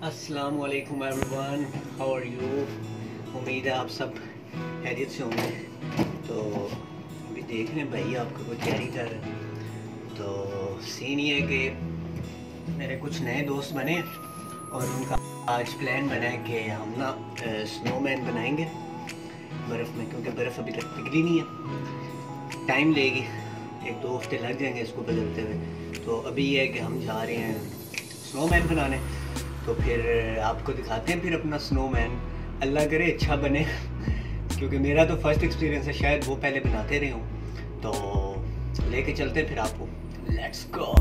अस्सलाम वालेकुम everyone, how are you. उम्मीद है आप सब खैरियत से होंगे। तो अभी देख रहे हैं भाई आपको कोई तैयारी कर रहे हैं। तो सीन ये है कि मेरे कुछ नए दोस्त बने और उनका आज प्लान बना है कि हम ना स्नोमैन बनाएंगे बर्फ़ में, क्योंकि बर्फ़ अभी तक पिघली नहीं है, टाइम लेगी, 1-2 हफ्ते लग जाएंगे इसको बदलते हुए। तो अभी ये है कि हम जा रहे हैं स्नोमैन बनाने। तो फिर आपको दिखाते हैं फिर अपना स्नोमैन, अल्लाह करे अच्छा बने क्योंकि मेरा तो फर्स्ट एक्सपीरियंस है, शायद वो पहले बनाते रहे हों। तो लेके चलते हैं फिर आपको, लेट्स गो।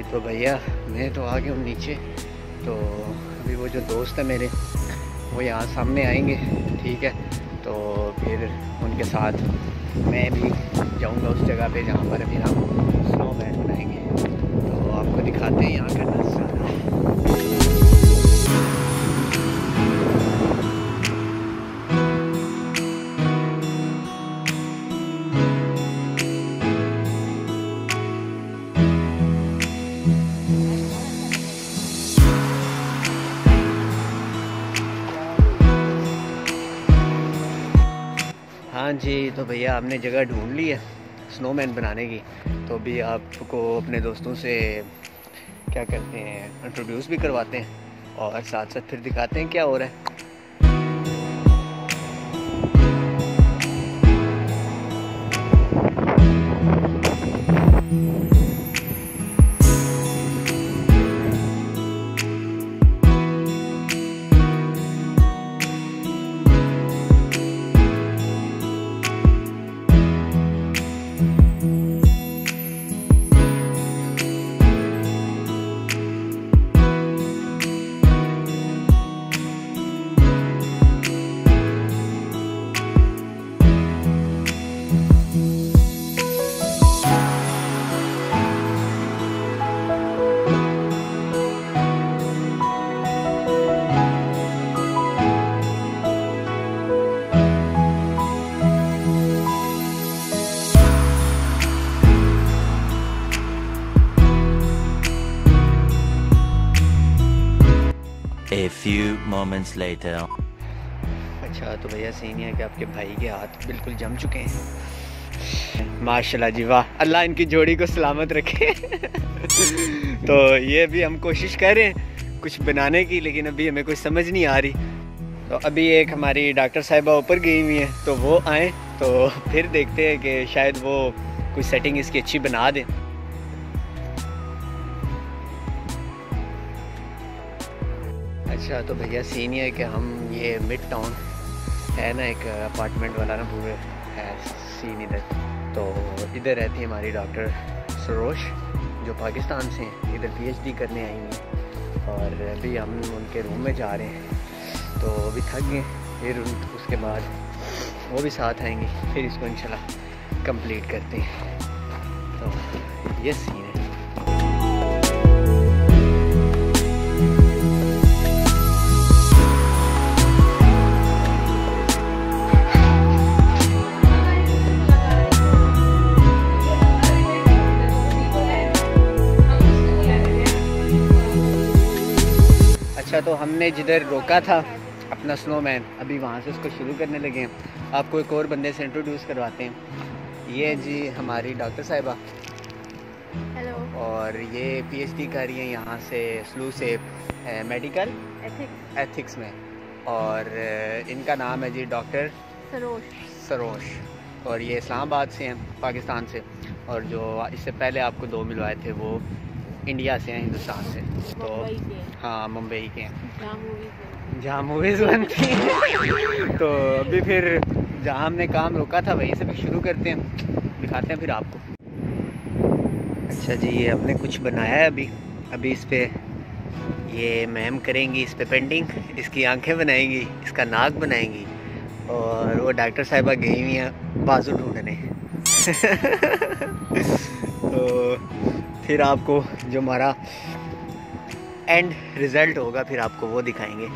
तो भैया मैं तो आ गया हूँ नीचे। तो अभी वो जो दोस्त है मेरे वो यहाँ सामने आएंगे, ठीक है। तो फिर उनके साथ मैं भी जाऊँगा उस जगह पे जहाँ पर अभी हम स्नोमैन बनाएंगे। तो आपको दिखाते हैं यहाँ का नज़ारा। हाँ जी, तो भैया हमने जगह ढूंढ ली है स्नोमैन बनाने की। तो अभी आपको अपने दोस्तों से क्या करते हैं, इंट्रोड्यूस भी करवाते हैं और साथ साथ फिर दिखाते हैं क्या हो रहा है। A few moments later. अच्छा, तो भैया सीन है कि आपके भाई के हाथ बिल्कुल जम चुके हैं। माशाल्लाह जी, वाह, अल्लाह इनकी जोड़ी को सलामत रखे तो ये भी हम कोशिश कर रहे हैं कुछ बनाने की, लेकिन अभी हमें कुछ समझ नहीं आ रही। तो अभी एक हमारी डॉक्टर साहिबा ऊपर गई हुई है, तो वो आए तो फिर देखते हैं कि शायद वो कुछ सेटिंग इसकी अच्छी बना दें। अच्छा, तो भैया सीन ये है कि हम ये मिड टाउन है ना, एक अपार्टमेंट वाला ना पूरे है सीन इधर। तो इधर रहती है हमारी डॉक्टर सरोश, जो पाकिस्तान से हैं, इधर पीएचडी करने आई हैं। और अभी हम उनके रूम में जा रहे हैं, तो अभी थक गए। फिर उसके बाद वो भी साथ आएंगे, फिर इसको इंशाल्लाह कंप्लीट करते हैं। तो ये सीन है। अच्छा, तो हमने जिधर रोका था अपना स्नोमैन, अभी वहाँ से उसको शुरू करने लगे हैं। आपको एक और बंदे से इंट्रोड्यूस करवाते हैं। ये जी हमारी डॉक्टर साहिबा, हेलो। और ये पीएचडी कर रही हैं यहाँ से स्लू से मेडिकल एथिक्स में। और इनका नाम है जी डॉक्टर सरोश, और ये इस्लामाबाद से हैं, पाकिस्तान से। और जो इससे पहले आपको 2 मिलवाए थे वो इंडिया से हैं, हिंदुस्तान से। तो हाँ, मुंबई के हैं, जहाँ मूवीज़ बनती हैं। तो अभी फिर जहाँ हमने काम रोका था वहीं से भी शुरू करते हैं, दिखाते हैं फिर आपको। अच्छा जी, ये हमने कुछ बनाया है अभी इस पर ये मैम करेंगी इस पे पेंटिंग, इसकी आंखें बनाएंगी, इसका नाक बनाएंगी, और वो डॉक्टर साहिबा गई हुई हैं बाजू ढूंढने। तो फिर आपको जो हमारा एंड रिज़ल्ट होगा फिर आपको वो दिखाएंगे।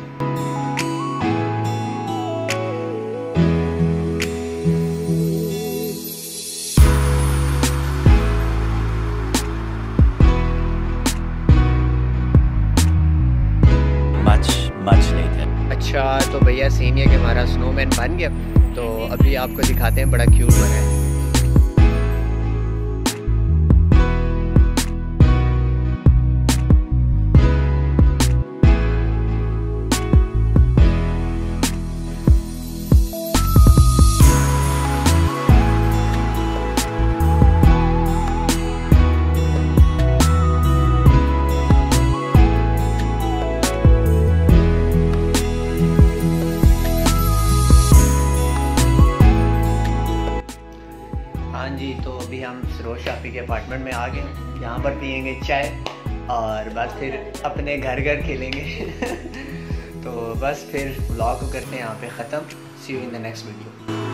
Much later. अच्छा तो भैया सीन ये कि हमारा स्नोमैन बन गया, तो अभी आपको दिखाते हैं, बड़ा क्यूट बना है। हाँ जी, तो अभी हम सरोज शाफी के अपार्टमेंट में आ गए, यहाँ पर पियेंगे चाय और बस फिर अपने घर घर खेलेंगे। तो बस फिर व्लॉग को करते हैं यहाँ पे ख़त्म। See you in the next video.